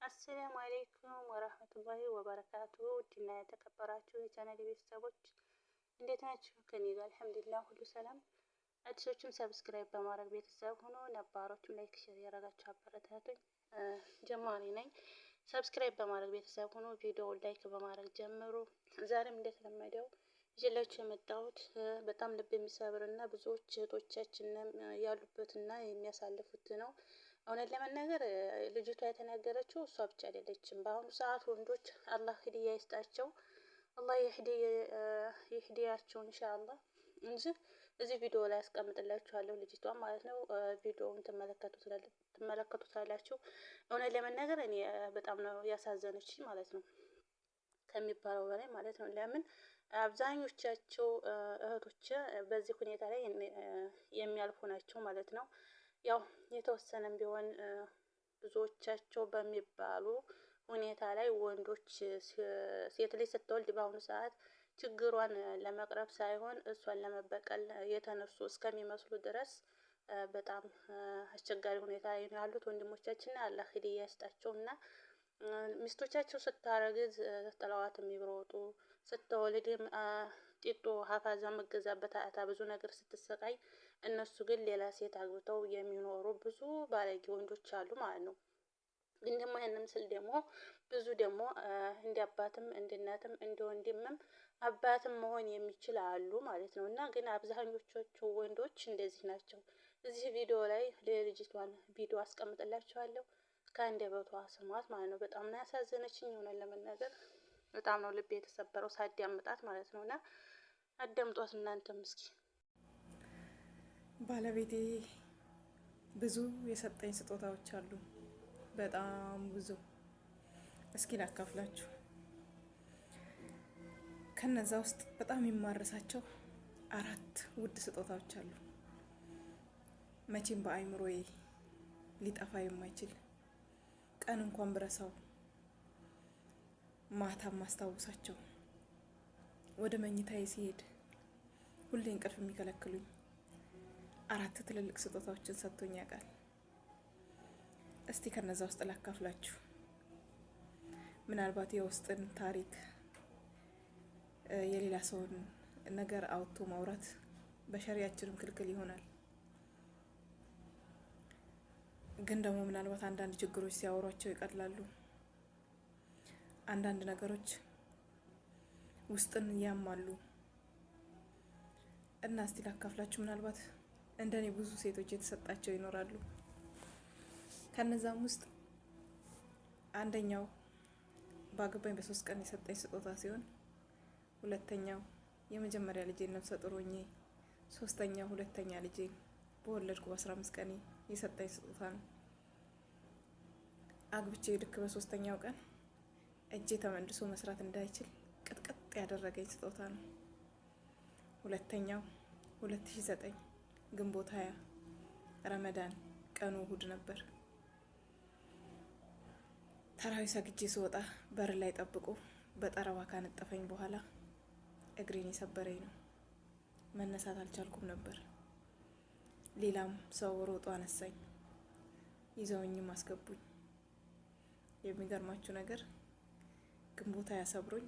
አሰላሙ አሌይኩም ወረህመቱላሂ ወበረካቱሁ። ውድና የተከበራችሁ የቻናል ቤተሰቦች እንዴት ናችሁ? ከኔ ጋር አልሐምዱሊላህ ሁሉ ሰላም። አዲሶችም ሰብስክራይብ በማድረግ ቤተሰብ ሆኖ ነባሮችም ላይክ ሼር ያደረጋችሁ አበረታቱኝ። ጀማሪ ነኝ። ሰብስክራይብ በማድረግ ቤተሰብ ሆኖ ቪዲዮውን ላይክ በማድረግ ጀምሩ። ዛሬም እንደተለመደው ይዤላችሁ የመጣሁት በጣም ልብ የሚሰብርና ብዙዎች እህቶቻችንም ያሉበትና የሚያሳልፉት ነው። እውነት ለመናገር ልጅቷ የተናገረችው እሷ ብቻ አይደለችም። በአሁኑ ሰዓት ወንዶች አላህ ሂዳያ ይስጣቸው፣ አላህ የሂዳያቸው ኢንሻአላህ እንጂ እዚህ ቪዲዮ ላይ አስቀምጥላችኋለሁ ልጅቷ ማለት ነው። ቪዲዮውን ትመለከቱታላችሁ። እውነት ለመናገር እኔ በጣም ነው ያሳዘነች ማለት ነው ከሚባለው በላይ ማለት ነው። ለምን አብዛኞቻቸው እህቶች በዚህ ሁኔታ ላይ የሚያልፉ ናቸው ማለት ነው። ያው የተወሰነም ቢሆን ብዙዎቻቸው በሚባሉ ሁኔታ ላይ ወንዶች ሴት ልጅ ስትወልድ በአሁኑ ሰዓት ችግሯን ለመቅረብ ሳይሆን እሷን ለመበቀል የተነሱ እስከሚመስሉ ድረስ በጣም አስቸጋሪ ሁኔታ ያሉት ወንድሞቻችን አላህ ሂዳያ ይስጣቸው እና ሚስቶቻቸው ስታረግዝ ጥለዋት የሚሮጡ ስትወልድም ጢጦ ሀፋዛ መገዛበት አታ ብዙ ነገር ስትሰቃይ እነሱ ግን ሌላ ሴት አግብተው የሚኖሩ ብዙ ባለጌ ወንዶች አሉ ማለት ነው። ግን ደግሞ ያንም ስል ደግሞ ብዙ ደግሞ እንደ አባትም እንደ እናትም እንደ ወንድምም አባትም መሆን የሚችል አሉ ማለት ነው። እና ግን አብዛኞቹ ወንዶች እንደዚህ ናቸው። እዚህ ቪዲዮ ላይ ለልጅቷን ቪዲዮ አስቀምጥላችኋለሁ። ከአንደበቷ ስሟት ማለት ነው። በጣም ነው ያሳዘነችኝ። ሆነ ለመናገር በጣም ነው ልቤ የተሰበረው ሳዳምጣት ማለት ነው። እና አዳምጧት እናንተም እስኪ። ባለቤቴ ብዙ የሰጠኝ ስጦታዎች አሉ፣ በጣም ብዙ። እስኪ ላካፍላችሁ። ከነዛ ውስጥ በጣም የማረሳቸው 4 ውድ ስጦታዎች አሉ። መቼም በአይምሮዬ ሊጠፋ የማይችል ቀን እንኳን ብረሳው ማታ ማስታወሳቸው፣ ወደ መኝታዬ ሲሄድ ሁሌ እንቅልፍ የሚከለክሉኝ 4 ትልልቅ ስጦታዎችን ሰጥቶኝ ያውቃል። እስቲ ከነዛ ውስጥ ላካፍላችሁ። ምናልባት የውስጥን ታሪክ የሌላ ሰውን ነገር አውጥቶ ማውራት በሸሪያችንም ክልክል ይሆናል። ግን ደግሞ ምናልባት አንዳንድ ችግሮች ሲያወሯቸው ይቀላሉ። አንዳንድ ነገሮች ውስጥን ያማሉ እና እስቲ ላካፍላችሁ። ምናልባት እንደኔ ብዙ ሴቶች የተሰጣቸው ይኖራሉ። ከነዛም ውስጥ አንደኛው ባገባኝ በ3 ቀን የሰጠኝ ስጦታ ሲሆን፣ ሁለተኛው የመጀመሪያ ልጄን ነፍሰ ጡር ሆኜ፣ ሶስተኛው ሁለተኛ ልጄን በወለድኩ በ15 ቀን የሰጠኝ ስጦታ ነው። አግብቼ ልክ በ3ኛው ቀን እጄ ተመልሶ መስራት እንዳይችል ቅጥቅጥ ያደረገኝ ስጦታ ነው። ሁለተኛው 2009 ግንቦት 20 ረመዳን ቀኑ እሁድ ነበር። ተራዊ ሰግጄ ስወጣ በር ላይ ጠብቆ በጠረባ ካነጠፈኝ በኋላ እግሬን የሰበረኝ ነው። መነሳት አልቻልኩም ነበር። ሌላም ሰው ሮጦ አነሳኝ፣ ይዘውኝም አስገቡኝ። የሚገርማችሁ ነገር ግንቦት 20 ሰብሮኝ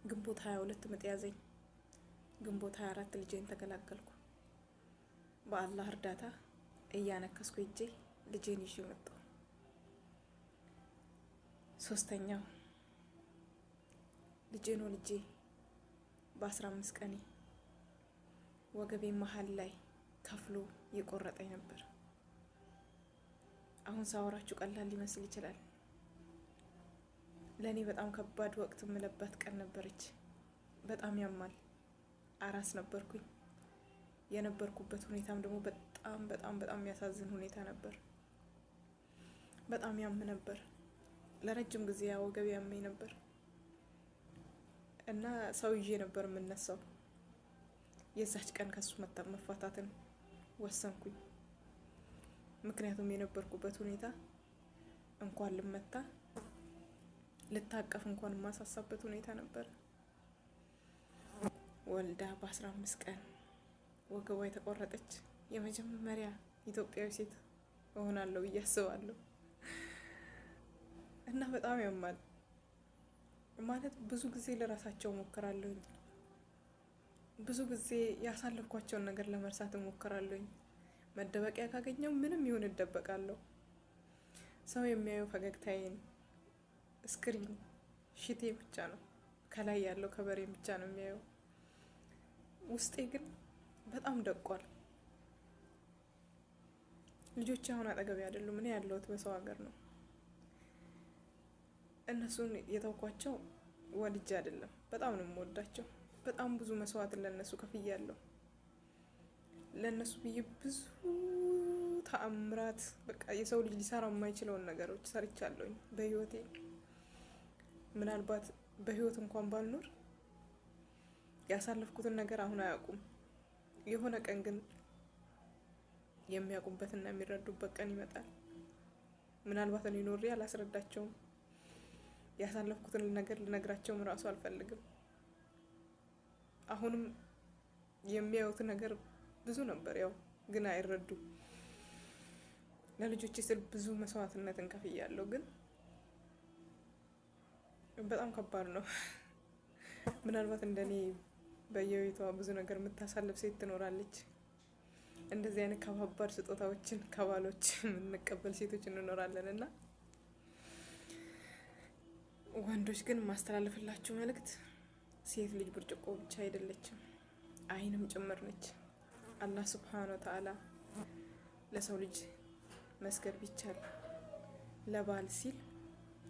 ግንቦት 22 ምጥ ያዘኝ። ግንቦት 24 ልጄን ተገላገልኩ። በአላህ እርዳታ እያነከስኩ እጄ ልጄን ይዤ መጣሁ። ሶስተኛው ልጄን ወልጄ በ15 ቀኔ ወገቤ መሀል ላይ ከፍሎ የቆረጠኝ ነበር። አሁን ሳወራችሁ ቀላል ሊመስል ይችላል። ለእኔ በጣም ከባድ ወቅት የምለባት ቀን ነበረች። በጣም ያማል። አራስ ነበርኩኝ። የነበርኩበት ሁኔታም ደግሞ በጣም በጣም በጣም የሚያሳዝን ሁኔታ ነበር። በጣም ያም ነበር። ለረጅም ጊዜ ወገቤ ያመኝ ነበር እና ሰው ይዤ ነበር የምነሳው። የዛች ቀን ከሱ መፋታትን ወሰንኩኝ። ምክንያቱም የነበርኩበት ሁኔታ እንኳን ልመታ ልታቀፍ እንኳን የማሳሳበት ሁኔታ ነበር። ወልዳ በ15 ቀን ወገቧ የተቆረጠች የመጀመሪያ ኢትዮጵያዊ ሴት እሆናለሁ ብዬ አስባለሁ። እና በጣም ያማል። ማለት ብዙ ጊዜ ለራሳቸው እሞክራለሁኝ። ብዙ ጊዜ ያሳለፍኳቸውን ነገር ለመርሳት እሞክራለሁኝ። መደበቂያ ካገኘው ምንም ይሁን እደበቃለሁ። ሰው የሚያየው ፈገግታዬን፣ ስክሪን ሽቴ ብቻ ነው። ከላይ ያለው ከበሬን ብቻ ነው የሚያየው። ውስጤ ግን በጣም ደቋል። ልጆች አሁን አጠገቤ አይደሉም። እኔ ያለሁት በሰው ሀገር ነው። እነሱን የተውኳቸው ወልጄ አይደለም። በጣም ነው የምወዳቸው። በጣም ብዙ መስዋዕትን ለእነሱ ከፍያለሁ። ለእነሱ ብዬ ብዙ ተአምራት፣ በቃ የሰው ልጅ ሊሰራው የማይችለውን ነገሮች ሰርቻለሁኝ በህይወቴ። ምናልባት በህይወት እንኳን ባልኖር ያሳለፍኩትን ነገር አሁን አያውቁም። የሆነ ቀን ግን የሚያውቁበትና የሚረዱበት ቀን ይመጣል። ምናልባት እኔ ኖሬ አላስረዳቸውም። ያሳለፍኩትን ነገር ልነግራቸውም እራሱ አልፈልግም። አሁንም የሚያዩት ነገር ብዙ ነበር፣ ያው ግን አይረዱም። ለልጆቼ ስል ብዙ መስዋዕትነትን ከፍያለሁ፣ ግን በጣም ከባድ ነው። ምናልባት እንደኔ በየቤቷ ብዙ ነገር የምታሳልፍ ሴት ትኖራለች። እንደዚህ አይነት ከባባድ ስጦታዎችን ከባሎች የምንቀበል ሴቶች እንኖራለን። እና ወንዶች ግን ማስተላለፍላችሁ መልእክት፣ ሴት ልጅ ብርጭቆ ብቻ አይደለችም፣ አይንም ጭምር ነች። አላህ ሱብሓነሁ ወተዓላ ለሰው ልጅ መስገድ ቢቻል ለባል ሲል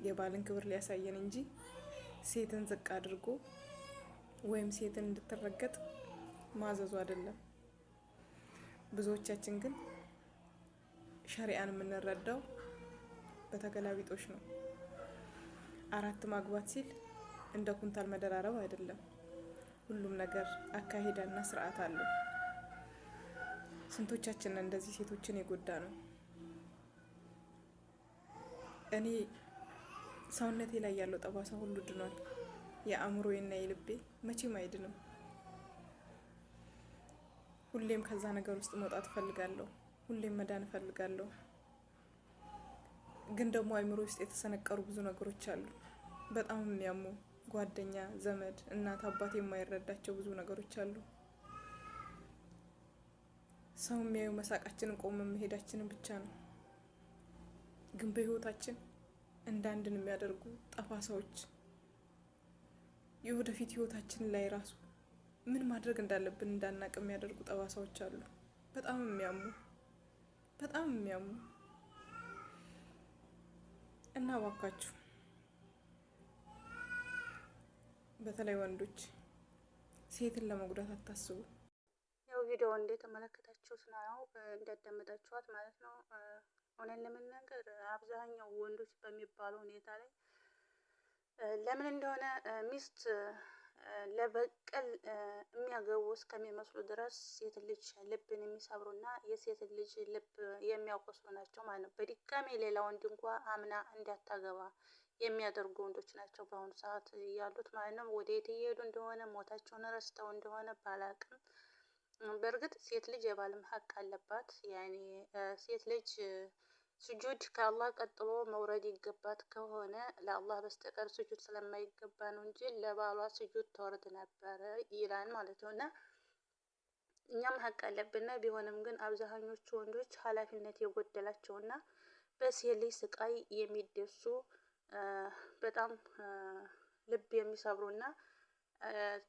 የባልን ክብር ሊያሳየን እንጂ ሴትን ዝቅ አድርጎ ወይም ሴትን እንድትረገጥ ማዘዙ አይደለም። ብዙዎቻችን ግን ሸሪዓን የምንረዳው በተገላቢጦሽ ነው። 4 ማግባት ሲል እንደ ኩንታል መደራረብ አይደለም። ሁሉም ነገር አካሄዳና ስርዓት አለው። ስንቶቻችን እንደዚህ ሴቶችን የጎዳ ነው። እኔ ሰውነቴ ላይ ያለው ጠባሳ ሁሉ ድኗል። የአእምሮዬና የልቤ መቼም አይድንም። ሁሌም ከዛ ነገር ውስጥ መውጣት እፈልጋለሁ። ሁሌም መዳን እፈልጋለሁ። ግን ደግሞ አእምሮ ውስጥ የተሰነቀሩ ብዙ ነገሮች አሉ። በጣም የሚያሙ ጓደኛ፣ ዘመድ፣ እናት፣ አባት የማይረዳቸው ብዙ ነገሮች አሉ። ሰው የሚያዩ መሳቃችንን ቆመን መሄዳችንን ብቻ ነው። ግን በህይወታችን እንዳንድን የሚያደርጉ ጠባሳዎች፣ የወደፊት ህይወታችን ላይ ራሱ ምን ማድረግ እንዳለብን እንዳናቅ የሚያደርጉ ጠባሳዎች አሉ። በጣም የሚያሙ በጣም የሚያሙ እና እባካችሁ በተለይ ወንዶች ሴትን ለመጉዳት አታስቡ። ያው ቪዲዮ እንደተመለከታችሁት ነው፣ እንዳዳመጣችኋት ማለት ነው። እውነት ለመናገር አብዛኛው ወንዶች በሚባለው ሁኔታ ላይ ለምን እንደሆነ ሚስት ለበቀል የሚያገቡ እስከሚመስሉ ድረስ ሴት ልጅ ልብን የሚሰብሩና የሴት ልጅ ልብ የሚያቆስሉ ናቸው ማለት ነው። በድጋሚ ሌላ ወንድ እንኳ አምና እንዳታገባ የሚያደርጉ ወንዶች ናቸው በአሁኑ ሰዓት ያሉት ማለት ነው። ወደ የት እየሄዱ እንደሆነ ሞታቸውን ረስተው እንደሆነ ባላቅም፣ በእርግጥ ሴት ልጅ የባልም ሀቅ አለባት። ያኔ ሴት ልጅ ስጁድ ከአላህ ቀጥሎ መውረድ ይገባት ከሆነ ለአላህ በስተቀር ስጁድ ስለማይገባ ነው እንጂ ለባሏ ስጁድ ተወርድ ነበረ ይላል ማለት ነው። እና እኛም ሀቅ አለብን። ቢሆንም ግን አብዛኞቹ ወንዶች ኃላፊነት የጎደላቸውና በሴት ልጅ ስቃይ የሚደሱ በጣም ልብ የሚሰብሩና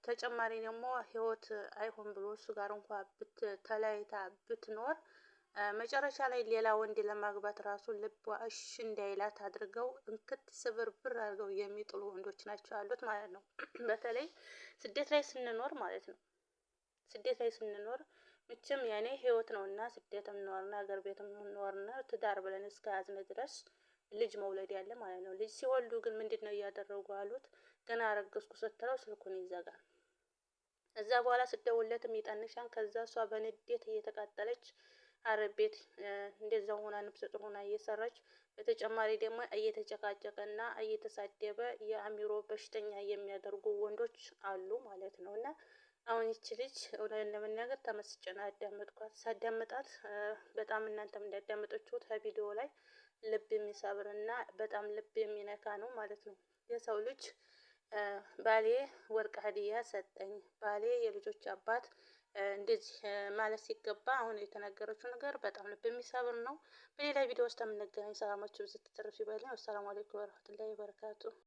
ተጨማሪ ደግሞ ህይወት አይሆን ብሎ እሱ ጋር እንኳ ተለያይታ ብትኖር መጨረሻ ላይ ሌላ ወንድ ለማግባት ራሱ ልቧ እሺ እንዳይላት አድርገው እንክት ስብርብር አድርገው የሚጥሉ ወንዶች ናቸው ያሉት ማለት ነው። በተለይ ስደት ላይ ስንኖር ማለት ነው። ስደት ላይ ስንኖር ምችም ያኔ ህይወት ነውና ስደትም ኖርና ሀገር ቤትም ኖርና ትዳር ብለን እስከያዝን ድረስ ልጅ መውለድ ያለ ማለት ነው። ልጅ ሲወልዱ ግን ምንድነው እያደረጉ ያሉት? ገና አረገዝኩ ስትለው ስልኩን ይዘጋል። እዛ በኋላ ስደውለትም ይጠንሻል። ከዛ እሷ በንዴት እየተቃጠለች አረብ ቤት እንደዛው ሆና ነፍሰ ጡር ሆና እየሰራች በተጨማሪ ደግሞ እየተጨቃጨቀና እየተሳደበ የአእምሮ በሽተኛ የሚያደርጉ ወንዶች አሉ ማለት ነው። እና አሁን ይቺ ልጅ እውነት ለመናገር ተመስጬ ነው ያዳመጥኳት። ሳዳምጣት በጣም እናንተም እንዳዳመጣችሁት ከቪዲዮ ላይ ልብ የሚሰብር እና በጣም ልብ የሚነካ ነው ማለት ነው። የሰው ልጅ ባሌ ወርቅ ሀዲያ ሰጠኝ፣ ባሌ የልጆች አባት እንደዚህ ማለት ሲገባ አሁን የተናገረችው ነገር በጣም ልብ የሚሰብር ነው። በሌላ ቪዲዮ ውስጥ የምንገናኝ። ሰላማችሁ ብዝት ትርፍ ይበልኝ። ወሰላሙ አለይኩም ወረህመቱላሂ ወበረካቱ።